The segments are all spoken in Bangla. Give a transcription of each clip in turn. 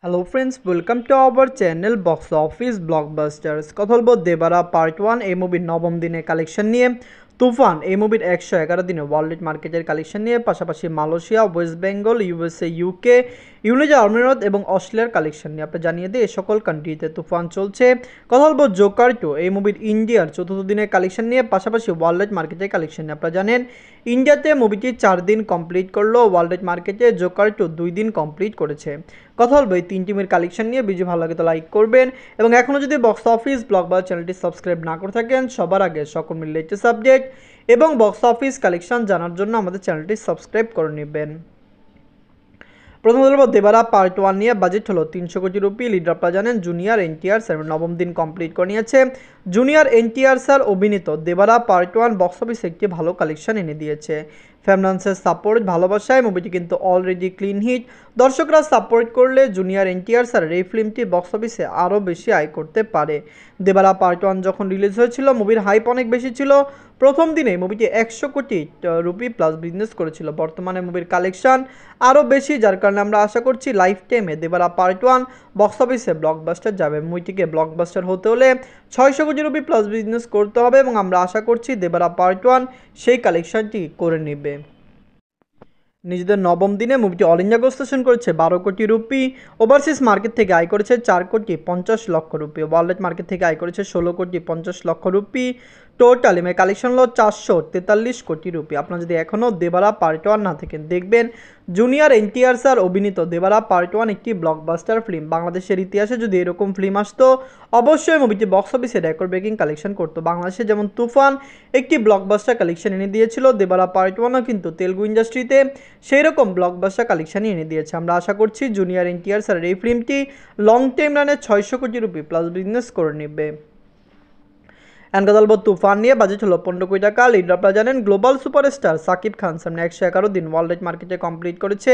Hello friends, welcome to our channel box office blockbusters. কথা বলবো দেবারা পার্ট 1 এই মুভির নবম দিনের কালেকশন নিয়ে। তুফান এই মুভির 111 দিনে ওয়ার্ল্ড মার্কেটের কালেকশন নিয়ে, পাশাপাশি Malaysia, west Bengal, USA, UK, united Arab আমিরাত এবং অস্ট্রেলিয়ার কালেকশন নিয়ে আপনি জানিয়ে দিই এই সকল কান্ট্রিতে তুফান চলছে। কথা বলবো জোকার 2 এই মুভির ইন্ডিয়ার চতুর্থ দিনের কালেকশন নিয়ে, পাশাপাশি ওয়ার্ল্ড মার্কেটের কালেকশন নিয়ে। আপনারা জানেন ইন্ডিয়াতে মুভিটি 4 দিন কমপ্লিট করলো, ওয়ার্ল্ড মার্কেটে জোকার 2 2 দিন কমপ্লিট করেছে। কথা বলবো এই তিন টিমের কালেকশন নিয়ে। ভিডিও ভালো লাগে তো লাইক করবেন, এবং এখনও যদি বক্স অফিস ব্লকবাস্টার চ্যানেলটি সাবস্ক্রাইব না করে থাকেন, সবার আগে সকল মিলে লেটেস্ট আপডেট এবং বক্স অফিস কালেকশন জানার জন্য আমাদের চ্যানেলটি সাবস্ক্রাইব করে নেবেন। প্রথম বলবো দেবারা পার্ট 1 নিয়ে। বাজেট হলো 300 কোটি রুপি। লিডার আপনারা জানেন জুনিয়র এনটিআর স্যার নবম দিন কমপ্লিট করে নিয়েছে। জুনিয়র এনটিআর স্যার অভিনীত দেবারা পার্ট 1 বক্স অফিসে একটি ভালো কালেকশন এনে দিয়েছে। ফ্যামিলিয়ান্সের সাপোর্ট, ভালোবাসায় মুভিটি কিন্তু অলরেডি ক্লিন হিট। দর্শকরা সাপোর্ট করলে জুনিয়র এনটিআর স্যার এই ফিল্মটি বক্স অফিসে আরও বেশি আয় করতে পারে। দেবারা পার্ট 1 যখন রিলিজ হয়েছিল মুভির হাইপ অনেক বেশি ছিল। প্রথম দিনে মুভিটি 100 কোটি রুপি প্লাস বিজনেস করেছিল। বর্তমানে মুভির কালেকশন আরও বেশি, যার কারণে আমরা আশা করছি লাইফ টাইমে দেবারা পার্ট 1 বক্স অফিসে ব্লকবাস্টার যাবে। মুভিটিকে ব্লকবাস্টার হতে হলে 600 কোটি রুপি প্লাস বিজনেস করতে হবে, এবং আমরা আশা করছি দেবারা পার্ট 1 সেই কালেকশনটি করে নেবে। নিজেদের নবম দিনে মুভিটি অল ইন্ডিয়া গ্রস করেছে 12 কোটি রুপি। ওভারসিজ মার্কেট থেকে আয় করেছে 4 কোটি 50 লক্ষ রুপি। ওয়ার্ল্ড মার্কেট থেকে আয় করেছে 16 কোটি 50 লক্ষ রুপি। টোটাল এমএ কালেকশন হলো 443 কোটি রুপি। আপনারা যদি এখনও দেবারা পার্ট 1 না থাকেন, দেখবেন জুনিয়র এনটিআর স্যার অভিনীত দেবারা পার্ট 1 একটি ব্লকবাস্টার ফিল্ম। বাংলাদেশের ইতিহাসে যদি এরকম ফিল্ম আসতো, অবশ্যই মুভিটি বক্স অফিসে রেকর্ড ব্রেকিং কালেকশন করতো। বাংলাদেশে যেমন তুফান একটি ব্লকবাস্টার কালেকশন এনে দিয়েছিল, দেবারা পার্ট 1ও কিন্তু তেলুগু ইন্ডাস্ট্রিতে সেই রকম ব্লকবাস্টার কালেকশনই এনে দিয়েছে। আমরা আশা করছি জুনিয়র এনটিআর স্যারের এই ফিল্মটি লং টাইম রানে 600 কোটি রুপি প্লাস বিজনেস করে নেবে। অ্যান্ড কথা বলবো তুফান নিয়ে। বাজেট হলো 15 কোটি টাকা। লিডার আপনারা জানেন গ্লোবাল সুপারস্টার সাকিব খান সামনে 111 দিন ওয়ার্ল্ড মার্কেটে কমপ্লিট করেছে।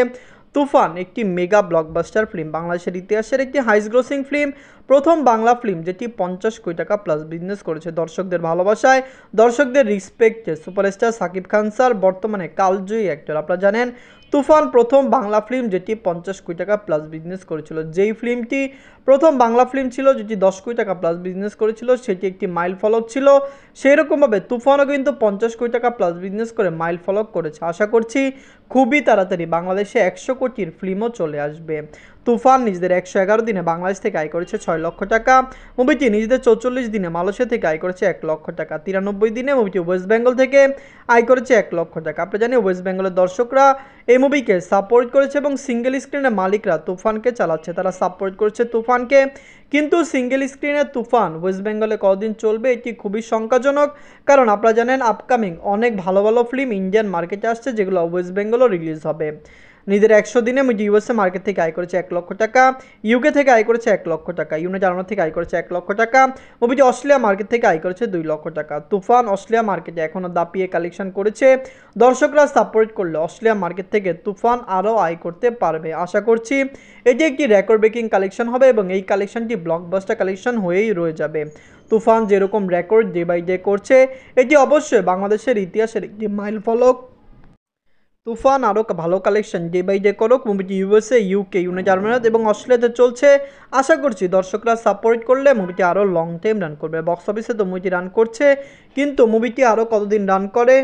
তুফান একটি মেগা ব্লকবাস্টার ফিল্ম, বাংলাদেশের ইতিহাসের একটি হাইস্ট গ্রোসিং ফিল্ম, প্রথম বাংলা ফিল্ম যেটি 50 কোটি টাকা প্লাস বিজনেস করেছে। দর্শকদের ভালোবাসায়, দর্শকদের রিসপেক্টে সুপারস্টার সাকিব খান স্যার বর্তমানে কালজয়ী অ্যাক্টর। আপনারা জানেন তুফান প্রথম বাংলা ফিল্ম যেটি 50 কোটি টাকা প্লাস বিজনেস করেছিল। যেই ফিল্মটি প্রথম বাংলা ফিল্ম ছিল যেটি 10 কোটি টাকা প্লাস বিজনেস করেছিল, সেটি একটি মাইল ফলক ছিল। সেই রকমভাবে তুফানও কিন্তু 50 কোটি টাকা প্লাস বিজনেস করে মাইল ফলক করেছে। আশা করছি খুবই তাড়াতাড়ি বাংলাদেশে 100 কোটির ফিল্মও চলে আসবে। তুফান নিজেদের 111 দিনে বাংলাদেশ থেকে আয় করেছে 6 লক্ষ টাকা। মুভিটি নিজেদের 44 দিনে মালয়েশিয়া থেকে আয় করেছে 1 লক্ষ টাকা। 93 দিনে মুভিটি ওয়েস্ট বেঙ্গল থেকে আয় করেছে 1 লক্ষ টাকা। আপনারা জানেন ওয়েস্ট বেঙ্গলের দর্শকরা এই মুভিকে সাপোর্ট করেছে, এবং সিঙ্গেল স্ক্রিনের মালিকরা তুফানকে চালাচ্ছে, তারা সাপোর্ট করছে তুফানকে। কিন্তু সিঙ্গেল স্ক্রিনের তুফান ওয়েস্ট বেঙ্গলে কতদিন চলবে এটি খুবই শঙ্কাজনক, কারণ আপনারা জানেন আপকামিং অনেক ভালো ভালো ফিল্ম ইন্ডিয়ান মার্কেটে আসছে, যেগুলো ওয়েস্ট বেঙ্গলও রিলিজ হবে। নিজের 100 দিনে মুভি ইউএসএ মার্কেট থেকে আয় করেছে 1 লক্ষ টাকা, ইউকে থেকে আয় করেছে 1 লক্ষ টাকা, ইউনাইটেড আরব থেকে আয় করেছে 1 লক্ষ টাকা। মুভিটি অস্ট্রেলিয়া মার্কেট থেকে আয় করেছে 2 লক্ষ টাকা। তুফান অস্ট্রেলিয়া মার্কেটে এখনও দাপিয়ে কালেকশন করেছে। দর্শকরা সাপোর্ট করলে অস্ট্রেলিয়া মার্কেট থেকে তুফান আরও আয় করতে পারবে। আশা করছি এটি একটি রেকর্ড ব্রেকিং কালেকশন হবে, এবং এই কালেকশনটি ব্লকবাস্টার কালেকশন হয়েই রয়ে যাবে। তুফান যেরকম রেকর্ড ডে বাই ডে করছে, এটি অবশ্যই বাংলাদেশের ইতিহাসের একটি মাইল ফলক। তুফান আরও ভালো কালেকশন ডে বাই ডে করুক। মুভিটি ইউএসএ, ইউকে, ইউনাইটেড আরব আমিরাত এবং অস্ট্রেলিয়াতে চলছে। আশা করছি দর্শকরা সাপোর্ট করলে মুভিটি আরও লং টাইম রান করবে। বক্স অফিসে তো মুভিটি রান করছে, কিন্তু মুভিটি আরও কতদিন রান করে।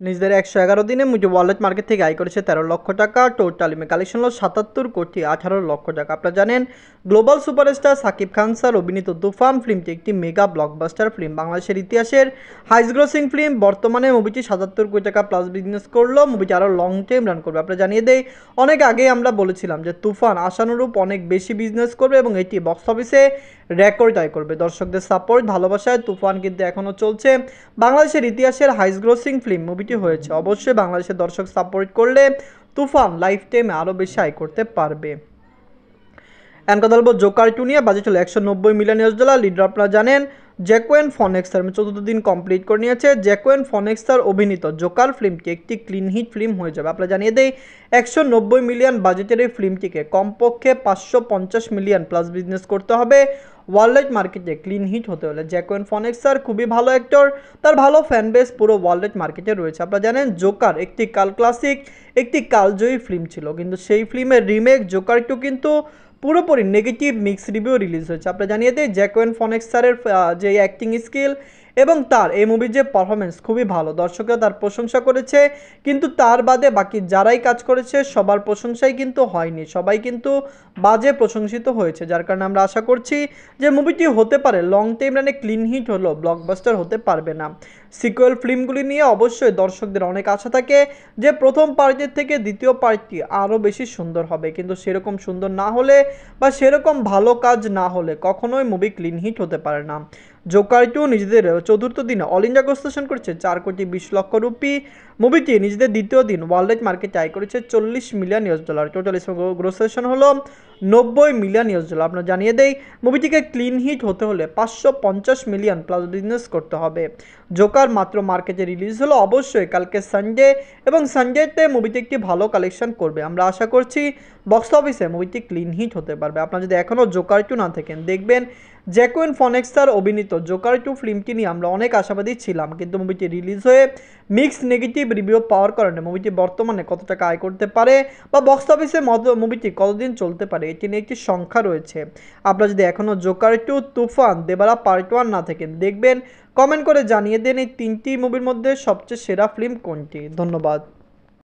নিজেদের 111 দিনে মুভি ওয়ার্ল্ড মার্কেট থেকে আয় করেছে 13 লক্ষ টাকা। টোটাল কালেকশন হলো 77 কোটি 18 লক্ষ টাকা। আপনারা জানেন global superstar Shakib Khan sir অভিনীত তুফান ফিল্মটি একটি মেগা ব্লকবাস্টার ফিল্ম, বাংলাদেশের ইতিহাসের হাইস্ট গ্রোসিং ফিল্ম। বর্তমানে মুভিটি 77 কোটি টাকা প্লাস বিজনেস করলো। মুভিটি আরও লং টাইম রান করবে। আপনারা জানিয়ে দেই অনেক আগেই আমরা বলেছিলাম যে তুফান আশানুরূপ অনেক বেশি বিজনেস করবে, এবং এটি বক্স অফিসে রেকর্ড আয় করবে। দর্শকদের সাপোর্ট ভালোবাসায় তুফান কিন্তু এখনও চলছে। বাংলাদেশের ইতিহাসের হাইস্ট গ্রোসিং ফিল্ম মুভিটি হয়েছে। অবশ্যই বাংলাদেশের দর্শক সাপোর্ট করলে তুফান লাইফ টাইমে আরও বেশি আয় করতে পারবে। অ্যান্ড কথা বলবো জোকার 2 নিয়ে, বাজেট হলো $190 মিলিয়ন। লিডার আপনারা জানেন জ্যাকুয়েন ফনিক্স, চতুর্থ দিন কমপ্লিট করে নিয়েছে। জ্যাকুয়েন ফনিক্স অভিনীত জোকার ফিল্মটি একটি ক্লিন হিট ফিল্ম হয়ে যাবে। আপনারা জানিয়ে দেই 190 মিলিয়ন বাজেটের এই ফিল্মটিকে কমপক্ষে 550 মিলিয়ন প্লাস বিজনেস করতে হবে ওয়ার্ল্ড মার্কেটে ক্লিন হিট হতে হলে। জ্যাকুয়েন ফনিক্স খুবই ভালো অ্যাক্টর, তার ভালো ফ্যান বেস পুরো ওয়ার্ল্ড মার্কেটে রয়েছে। আপনারা জানেন জোকার একটি কাল ক্লাসিক, একটি কালজয়ী ফিল্ম ছিল, কিন্তু সেই ফিল্মের রিমেক জোকার 2 কিন্তু পুরোপুরি নেগেটিভ মিক্স রিভিউ রিলিজ হয়েছে। আপনারা জানিয়ে দেয় জ্যাকুয়েন ফনিক্স যে অ্যাক্টিং স্কিল এবং তার এই মুভির যে পারফরমেন্স খুবই ভালো, দর্শকরা তার প্রশংসা করেছে, কিন্তু তার বাদে বাকি যারাই কাজ করেছে সবার প্রশংসাই কিন্তু হয়নি, সবাই কিন্তু বাজে প্রশংসিত হয়েছে। যার কারণে আমরা আশা করছি যে মুভিটি হতে পারে লং টাইম রানে ক্লিন হিট হলো ব্লকবাস্টার হতে পারবে না। সিকুয়েল ফিল্মগুলি নিয়ে অবশ্যই দর্শকদের অনেক আশা থাকে যে প্রথম পার্টের থেকে দ্বিতীয় পার্টটি আরও বেশি সুন্দর হবে, কিন্তু সেরকম সুন্দর না হলে বা সেরকম ভালো কাজ না হলে কখনোই মুভি ক্লিন হিট হতে পারে না। জোকার 2 নিজেদের চতুর্থ দিনে অল ইন্ডিয়া গ্রোসেশন করেছে $4,20,00,000। মুভিটি নিজেদের দ্বিতীয় দিন ওয়ার্ল্ড মার্কেটে আয় করেছে $40 মিলিয়ন। টোটাল গ্রোসেশন হলো $90 মিলিয়ন। আপনারা জানিয়ে দেই মুভিটিকে ক্লিন হিট হতে হলে 550 মিলিয়ন প্লাস বিজনেস করতে হবে। জোকার মাত্র মার্কেটে রিলিজ হলো অবশ্যই কালকে সানডে, এবং সানডেতে মুভিটি একটি ভালো কালেকশন করবে। আমরা আশা করছি বক্স অফিসে মুভিটি ক্লিন হিট হতে পারবে। আপনারা যদি এখনও জোকার 2 না থাকেন, দেখবেন জ্যাকুয়েন ফনিক্স অভিনীত জোকার 2 ফিল্মটি নিয়ে আমরা অনেক আশাবাদী ছিলাম, কিন্তু মুভিটি রিলিজ হয়ে মিক্স নেগেটিভ রিভিউ পাওয়ার কারণে মুভিটি বর্তমানে কত টাকা আয় করতে পারে বা বক্স অফিসে মুভিটি কতদিন চলতে পারে এটি নিয়ে একটি সংখ্যা রয়েছে। আপনারা যদি এখনও জোকার 2, তুফান, দেবারা পার্ট 1 না থাকেন, দেখবেন কমেন্ট করে জানিয়ে দেন এই তিনটি মুভির মধ্যে সবচেয়ে সেরা ফিল্ম কোনটি। ধন্যবাদ।